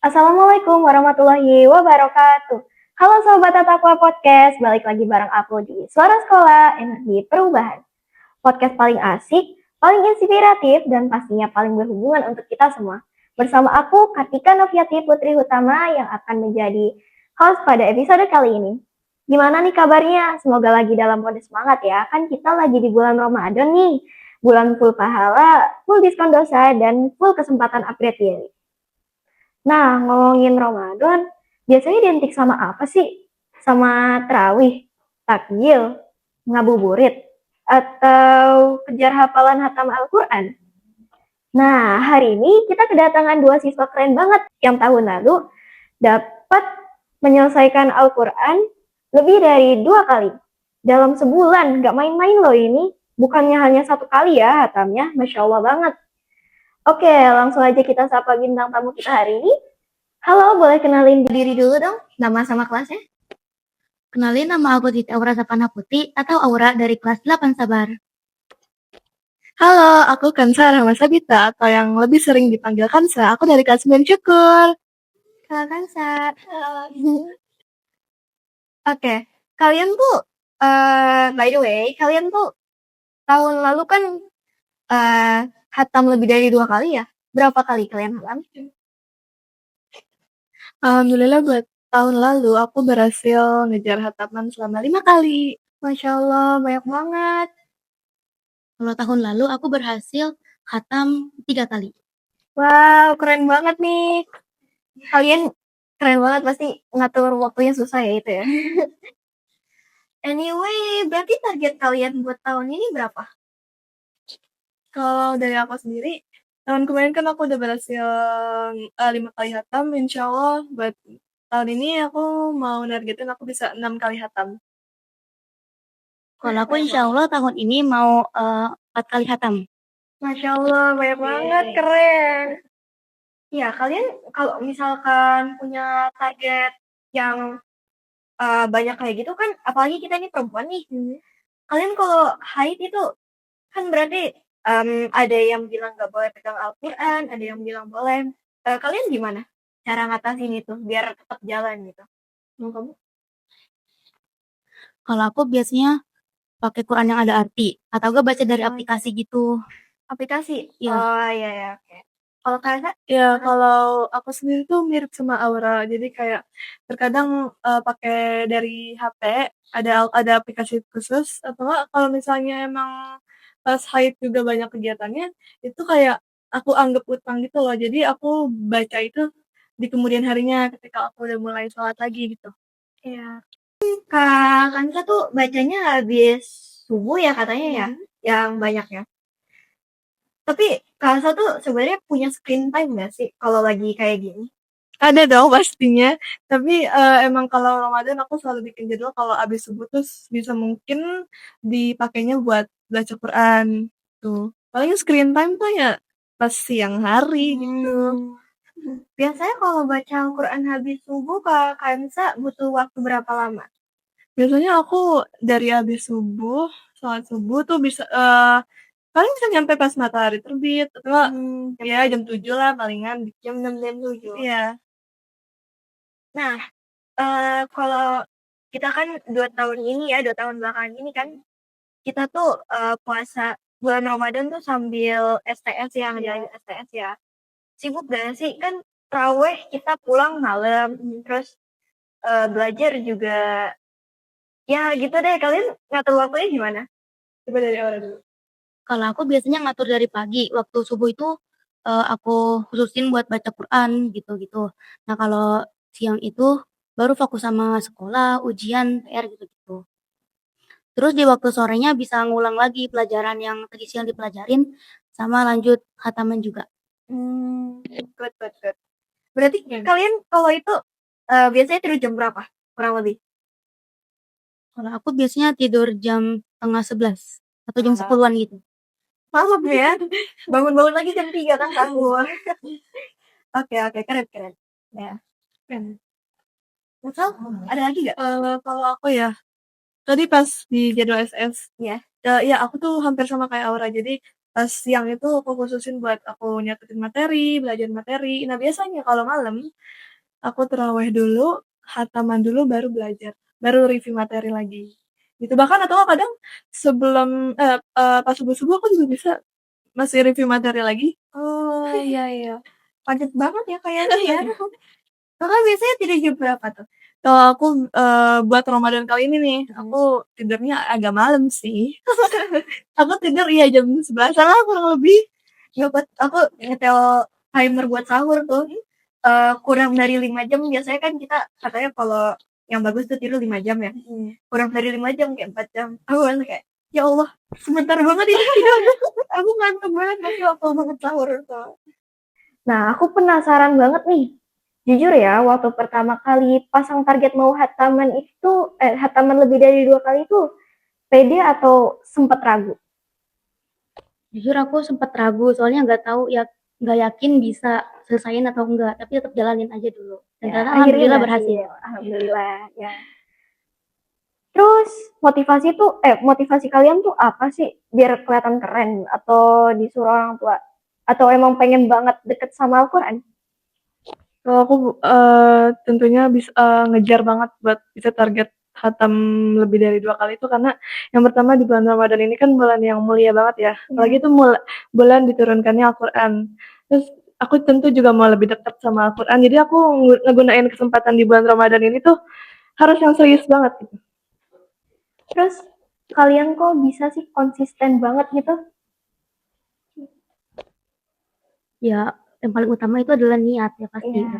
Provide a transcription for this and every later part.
Assalamualaikum warahmatullahi wabarakatuh. Halo Sobat Tatakwa Podcast, balik lagi bareng aku di Suara Sekolah Energi Perubahan. Podcast paling asik, paling inspiratif, dan pastinya paling berhubungan untuk kita semua. Bersama aku, Kartika Noviati Putri Utama yang akan menjadi host pada episode kali ini. Gimana nih kabarnya? Semoga lagi dalam mode semangat ya. Kan kita lagi di bulan Ramadan nih. Bulan full pahala, full diskon dosa, dan full kesempatan upgrade diri. Nah, ngomongin Ramadan, biasanya identik sama apa sih? Sama terawih, takjil, ngabuburit, atau kejar hafalan hatam Al-Quran? Nah, hari ini kita kedatangan dua siswa keren banget yang tahun lalu dapat menyelesaikan Al-Quran lebih dari 2 kali. Dalam sebulan, gak main-main loh ini. Bukannya hanya 1 kali ya hatamnya, Masya Allah banget. Oke, langsung aja kita sapa bintang tamu kita hari ini. Halo, boleh kenalin diri dulu dong, nama sama kelasnya? Kenalin, nama aku Titi Aura Sapana Putih atau Aura dari kelas 8 Sabar. Halo, aku Kansa Rahma Sabita atau yang lebih sering dipanggil Kansa. Aku dari kelas 9 Syukur. Halo Kansa. Oke, kalian tuh, by the way, kalian tuh tahun lalu kan hatam lebih dari 2 kali ya? Berapa kali kalian hatam? Alhamdulillah buat tahun lalu aku berhasil ngejar hataman selama 5 kali. Masya Allah, banyak banget. Kalau tahun lalu aku berhasil khatam 3 kali. Wow, keren banget nih. Kalian keren banget, pasti ngatur waktunya susah ya itu ya. Anyway, berarti target kalian buat tahun ini berapa? Kalau dari aku sendiri, tahun kemarin kan aku udah berhasil 5 kali hatam. Insya Allah buat tahun ini aku mau nargetin aku bisa 6 kali hatam. Kalau aku insya Allah tahun ini mau 4 kali hatam. Masya Allah, banyak banget, keren. Ya, kalian kalau misalkan punya target yang banyak kayak gitu kan, apalagi kita ini perempuan nih. Kalian kalau haid itu kan berarti ada yang bilang nggak boleh pegang Al-Quran, ada yang bilang boleh. Kalian gimana cara ngatasin itu biar tetap jalan gitu? Kamu? Kalau aku biasanya pakai Quran yang ada arti atau gue baca dari aplikasi gitu. Aplikasi? Iya. Oh iya ya, oke. Kalau kalian? Ya, kalau aku sendiri tuh mirip sama Aura. Jadi kayak terkadang pakai dari HP, ada aplikasi khusus atau enggak kalau misalnya emang pas haid juga banyak kegiatannya, itu kayak aku anggap utang gitu loh. Jadi aku baca itu di kemudian harinya ketika aku udah mulai sholat lagi gitu. Iya. Kak Kansa tuh bacanya habis subuh ya katanya ya, yang banyak ya. Tapi Kansa tuh sebenarnya punya screen time nggak sih kalau lagi kayak gini? Ada dong pastinya, tapi emang kalau Ramadan aku selalu bikin jadwal kalau abis subuh tuh bisa mungkin dipakainya buat baca Quran tuh. Paling screen time tuh ya pas siang hari gitu. Biasanya kalau baca Al-Quran habis subuh Kak Kansa butuh waktu berapa lama? Biasanya aku dari abis subuh, sholat subuh tuh bisa paling bisa nyampe pas matahari terbit atau ya jam 7 lah palingan. Jam 6 jam 7. Iya. Nah, kalau kita kan 2 tahun ini ya, 2 tahun belakangan ini kan kita tuh puasa bulan Ramadan tuh sambil STS ya, ngejalanin STS ya. Sibuk gak sih? Kan raweh kita pulang malam, terus belajar juga ya gitu deh. Kalian ngatur waktunya gimana? Coba dari awal dulu. Kalau aku biasanya ngatur dari pagi, waktu subuh itu aku khususin buat baca Quran gitu-gitu. Nah kalau siang itu baru fokus sama sekolah, ujian, PR gitu-gitu. Terus di waktu sorenya bisa ngulang lagi pelajaran yang tadi siang dipelajarin, sama lanjut khataman juga. Good. Berarti kalian kalau itu biasanya tidur jam berapa? Kurang lebih? Kalau aku biasanya tidur jam 10:30 atau jam 10-an gitu. Malam ya? Bangun-bangun lagi jam 3 kan sahur. Oke, keren. Ya. Keren. Misal, ada lagi gak? Kalau aku ya, tadi pas di jadwal SS, Ya. ya aku tuh hampir sama kayak Aura. Jadi Pas siang itu aku khususin buat aku nyatetin materi, belajar materi. Nah, biasanya kalau malam, aku tarawih dulu, khataman dulu, baru belajar, baru review materi lagi. Gitu. Bahkan atau kadang sebelum pas subuh-subuh aku juga bisa masih review materi lagi. Oh, iya iya. Padat banget ya kayaknya ya. Kakak biasanya tidur jam berapa tuh? Kalau aku, buat Ramadan kali ini nih, aku tidurnya agak malam sih. Aku tidur iya jam 11.00-an lah kurang lebih. Ya buat aku nyetel timer buat sahur tuh. Kurang dari 5 jam biasanya kan kita katanya kalau yang bagus tuh tidur 5 jam ya. Kurang dari 5 jam kayak 4 jam. Aku kan kayak ya Allah, sebentar banget ini tidur. Aku ngantuk banget nanti waktu banget sahur tuh. Nah, aku penasaran banget nih. Jujur ya, waktu pertama kali pasang target mau hataman lebih dari 2 kali itu pede atau sempat ragu? Jujur aku sempat ragu soalnya nggak yakin bisa selesaiin atau enggak, tapi tetap jalanin aja dulu. Dan Ya, ternyata akhirnya alhamdulillah berhasil. berhasil. Alhamdulillah, ya. Terus motivasi kalian tuh apa sih biar kelihatan keren atau disuruh orang tua? Atau emang pengen banget deket sama Al-Quran? Kalau aku, tentunya ngejar banget buat bisa target khatam lebih dari 2 kali itu karena yang pertama di bulan Ramadan ini kan bulan yang mulia banget ya, apalagi itu bulan diturunkannya Al-Quran. Terus aku tentu juga mau lebih dekat sama Al-Quran, jadi aku ngegunain kesempatan di bulan Ramadan ini tuh harus yang serius banget gitu. Terus kalian kok bisa sih konsisten banget gitu? Ya, yang paling utama itu adalah niat ya pasti. Iya.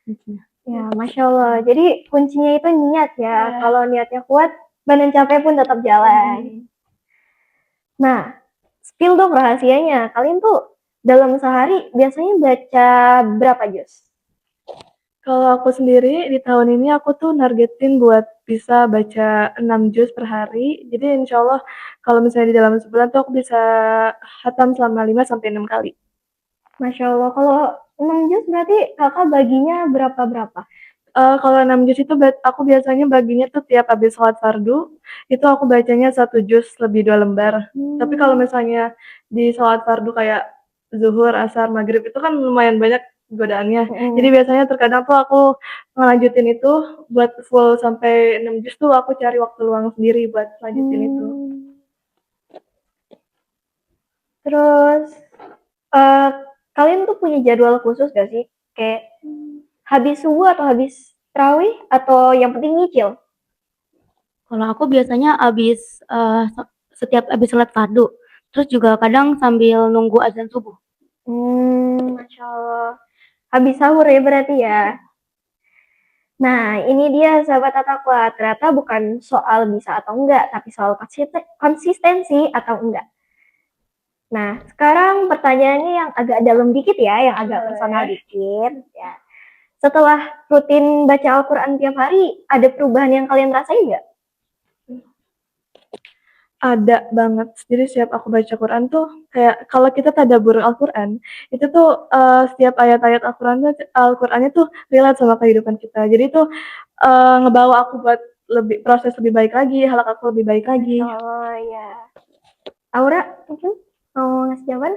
Kuncinya. Ya, Masya Allah. Jadi kuncinya itu niat ya. Iya. Kalau niatnya kuat, badan capek pun tetap jalan. Nah, spill dong rahasianya. Kalian tuh dalam sehari biasanya baca berapa juz? Kalau aku sendiri di tahun ini aku tuh nargetin buat bisa baca 6 juz per hari. Jadi insya Allah kalau misalnya di dalam sebulan tuh aku bisa khatam selama 5 sampai 6 kali. Masya Allah. Kalau 6 juz berarti kakak baginya berapa-berapa? Kalau 6 juz itu aku biasanya baginya tuh tiap habis sholat fardu, itu aku bacanya 1 juz lebih 2 lembar. Tapi kalau misalnya di sholat fardu kayak zuhur, asar, maghrib itu kan lumayan banyak godaannya. Jadi biasanya terkadang tuh aku ngelanjutin itu buat full sampai 6 juz tuh aku cari waktu luang sendiri buat lanjutin itu. Terus kalian tuh punya jadwal khusus gak sih? Kayak habis subuh atau habis terawih atau yang penting nyicil? Kalau aku biasanya setiap habis sholat fardu, terus juga kadang sambil nunggu azan subuh. Masya Allah. Habis sahur ya berarti ya. Nah, ini dia sahabat Atakwa. Ternyata bukan soal bisa atau enggak, tapi soal konsistensi atau enggak. Nah, sekarang pertanyaannya yang agak dalam dikit ya, yang agak personal dikit. Ya. Setelah rutin baca Al-Quran tiap hari, ada perubahan yang kalian rasain nggak? Ada banget. Jadi setiap aku baca Quran tuh kayak kalau kita tadabbur Al-Quran, itu tuh setiap ayat-ayat Al-Qurannya tuh relate sama kehidupan kita. Jadi tuh ngebawa aku buat proses lebih baik lagi, halak aku lebih baik lagi. Oh ya. Aura, mungkin mau ngasih jawaban?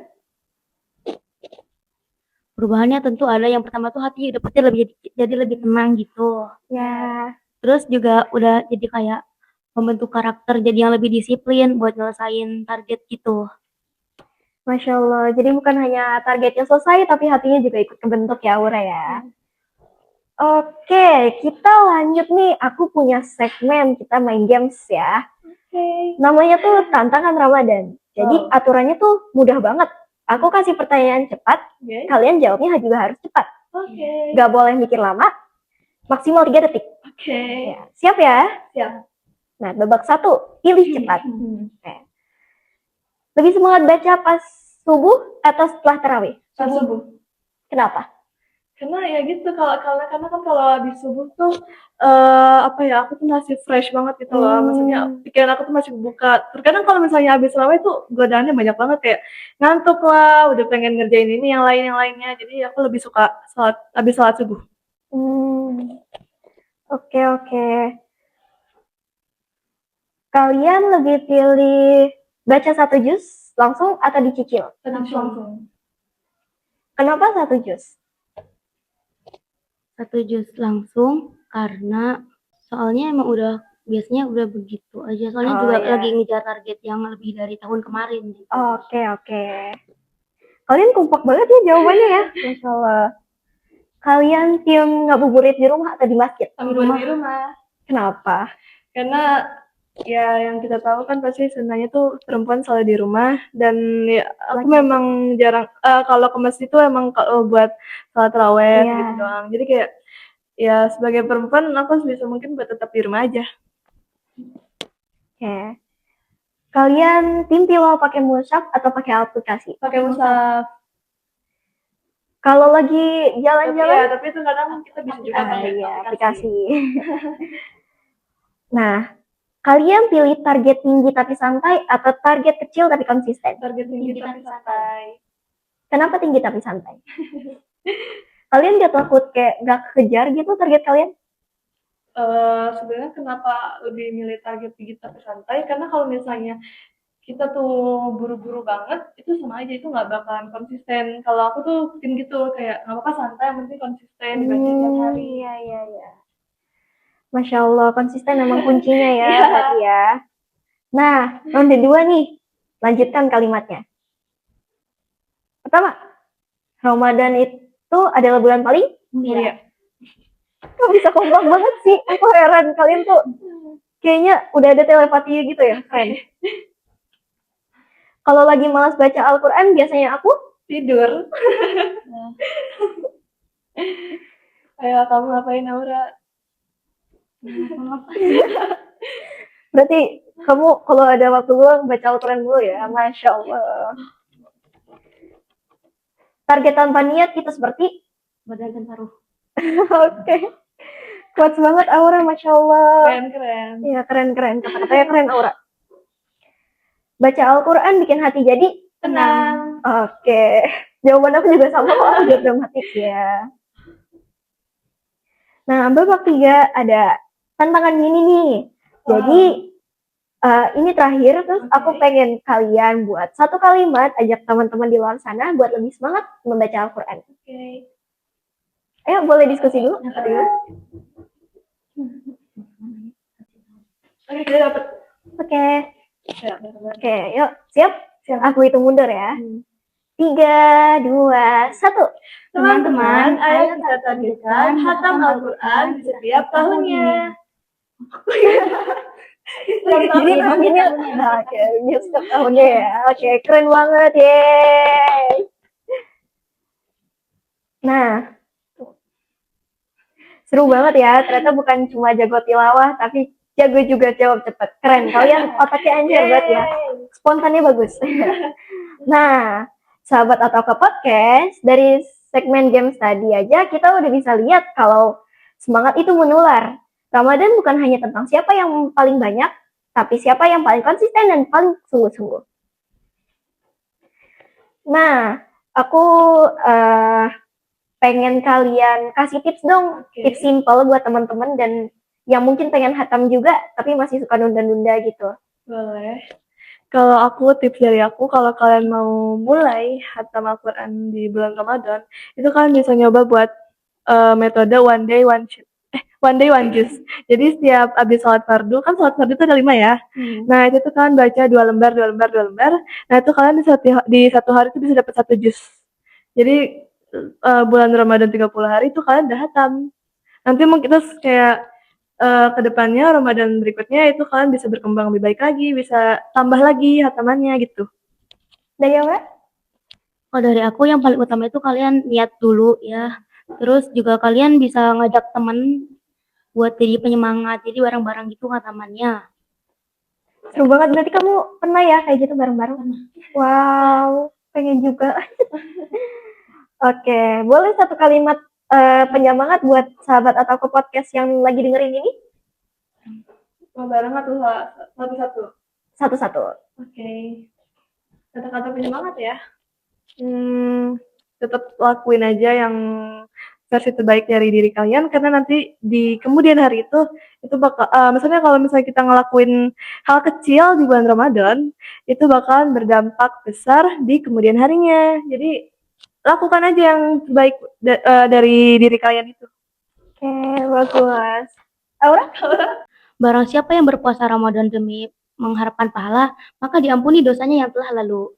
Perubahannya tentu ada. Yang pertama tuh hati udah pasti jadi lebih tenang gitu. Ya. Terus juga udah jadi kayak membentuk karakter jadi yang lebih disiplin buat nyelesain target gitu. Masya Allah. Jadi bukan hanya targetnya selesai, tapi hatinya juga ikut kebentuk ya, Aura ya. Oke, kita lanjut nih. Aku punya segmen, kita main games ya. Namanya tuh Tantangan Ramadan. Jadi aturannya tuh mudah banget. Aku kasih pertanyaan cepat, kalian jawabnya juga harus cepat. Gak boleh mikir lama, maksimal 3 detik. Ya, siap ya? Siap. Nah, babak 1, pilih cepat. Lebih semangat baca pas subuh atau setelah tarawih? Subuh. Kenapa? Karena ya gitu karena kan kalau habis subuh tuh aku tuh masih fresh banget gitu loh. Maksudnya pikiran aku tuh masih buka. Terkadang kalau misalnya habis tarawih tuh godaannya banyak banget kayak ngantuk lah, udah pengen ngerjain ini yang lainnya. Jadi aku lebih suka habis sholat subuh. Oke. Kalian lebih pilih baca 1 juz langsung atau dicicil? langsung. Kenapa 1 juz? 1 juz langsung karena soalnya emang biasanya udah begitu aja. Soalnya Oh, juga iya. lagi ngejar target yang lebih dari tahun kemarin gitu. Oke. Kalian kompak banget ya jawabannya ya. Masya Allah. Kalian tim ngabuburit di rumah atau di masjid? Di rumah. Kenapa? Karena ya yang kita tahu kan pasti sebenarnya tuh perempuan selalu di rumah, dan ya aku Laki-laki. memang jarang kalau ke masjid tuh emang kalau buat salat tarawih Iya. gitu doang. Jadi kayak ya sebagai perempuan aku sebisa mungkin buat tetap di rumah aja. Oke. Kalian tim tilawah pakai mushaf atau pakai aplikasi? Pakai mushaf. Kalau lagi jalan-jalan, Tapi itu kadang kita bisa juga pakai aplikasi. Nah, kalian pilih target tinggi tapi santai atau target kecil tapi konsisten? Target tinggi tapi santai. Kenapa tinggi tapi santai? Kalian gak takut kayak gak kejar gitu target kalian? Sebenarnya kenapa lebih milih target tinggi tapi santai? Karena kalau misalnya kita tuh buru-buru banget, itu sama aja, itu nggak bakalan konsisten. Kalau aku tuh tim gitu, kayak nggak apa-apa santai, yang penting konsisten dibaca tiap hari. Iya. Masya Allah, konsisten memang kuncinya ya, Iya. berarti ya. Nah, ronde 2 nih. Lanjutkan kalimatnya. Pertama, Ramadan itu adalah bulan paling Mulia. Kok bisa kompak banget sih? Aku heran, kalian tuh kayaknya udah ada telepati gitu ya, keren. Kalau lagi malas baca Al-Quran, biasanya aku Tidur. Ayo, kamu ngapain, Aura? berarti kamu kalau ada waktu luang baca Al-Quran dulu ya, Masya Allah. Target tanpa niat kita seperti Berdagang paruh. Oke. Kuat banget Aura, Masya Allah. Keren. Iya, keren. Kata-katanya keren, Aura. Baca Al-Quran bikin hati jadi Tenang. Oke. Jawaban aku juga sama kok, udah dramatik ya. Nah, babak 3 ada tantangan gini nih. Jadi, ini terakhir, terus aku pengen kalian buat 1 kalimat, ajak teman-teman di luar sana buat lebih semangat membaca Al-Quran. Oke. Ayo, boleh diskusi dulu. Oke, kita dapat. Oke, yuk, siap? Aku hitung mundur ya. 3, 2, 1. Teman-teman, ayo kita targetkan hatam Al-Quran di setiap tahunnya. Jadi tahunnya, oke, ini setiap tahunnya ya. Oke, keren banget, yeay. Nah, seru banget ya. Ternyata bukan cuma jago tilawah, tapi jago juga jawab cepat. Keren, kalian otaknya anjir banget ya. Spontannya bagus. Nah, sahabat atau ke podcast, dari segmen game tadi aja kita udah bisa lihat kalau semangat itu menular. Ramadan bukan hanya tentang siapa yang paling banyak, tapi siapa yang paling konsisten dan paling sungguh-sungguh. Nah, aku pengen kalian kasih tips dong, tips simple buat teman-teman dan yang mungkin pengen hatam juga, tapi masih suka nunda-nunda gitu. Boleh. Kalau aku, tips dari aku, kalau kalian mau mulai hatam Al-Quran di bulan Ramadan, itu kalian bisa nyoba buat metode one day one juice. Jadi setiap abis sholat fardu, kan sholat fardu itu ada 5 ya. Nah itu tuh kalian baca 2 lembar. Nah itu kalian di satu hari itu bisa dapat 1 juz. Jadi bulan Ramadan 30 hari itu kalian udah hatam. Nanti mungkin terus kayak kedepannya Ramadan berikutnya itu kalian bisa berkembang lebih baik lagi, bisa tambah lagi hatamannya gitu. Dari apa? Kalau dari aku yang paling utama itu kalian niat dulu ya. Terus juga kalian bisa ngajak temen buat jadi penyemangat, jadi bareng-bareng gitu hatamannya. Seru banget, berarti kamu pernah ya kayak gitu bareng-bareng? Wow, pengen juga. Oke, boleh 1 kalimat penyemangat buat sahabat atau ke podcast yang lagi dengerin ini? Mau bareng atau satu-satu? Satu-satu. Oke. Kata-kata penyemangat ya. Tetap lakuin aja yang versi terbaik dari diri kalian, karena nanti di kemudian hari itu bakal misalnya kalau misalnya kita ngelakuin hal kecil di bulan Ramadan, itu bakalan berdampak besar di kemudian harinya. Jadi lakukan aja yang terbaik dari diri kalian itu. Oke, bagus. Aura? Barang siapa yang berpuasa Ramadan demi mengharapkan pahala, maka diampuni dosanya yang telah lalu.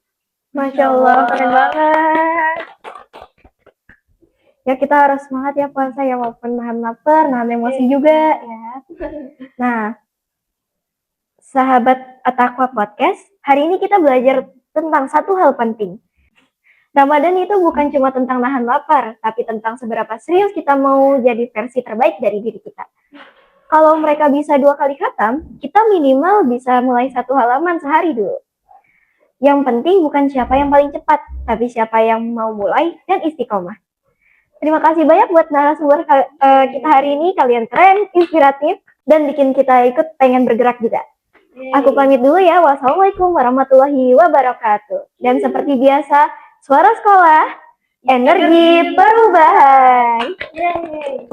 Masya Allah, keren banget. Ya kita harus semangat ya puasa ya, walaupun nahan lapar, nahan emosi juga ya. Nah, sahabat At-Taqwa Podcast, hari ini kita belajar tentang satu hal penting. Ramadan itu bukan cuma tentang nahan lapar, tapi tentang seberapa serius kita mau jadi versi terbaik dari diri kita. Kalau mereka bisa 2 kali khatam, kita minimal bisa mulai 1 halaman sehari dulu. Yang penting bukan siapa yang paling cepat, tapi siapa yang mau mulai dan istiqomah. Terima kasih banyak buat narasumber kita hari ini. Kalian keren, inspiratif, dan bikin kita ikut pengen bergerak juga. Aku pamit dulu ya. Wassalamualaikum warahmatullahi wabarakatuh. Dan seperti biasa, suara sekolah, energi perubahan. Yeay.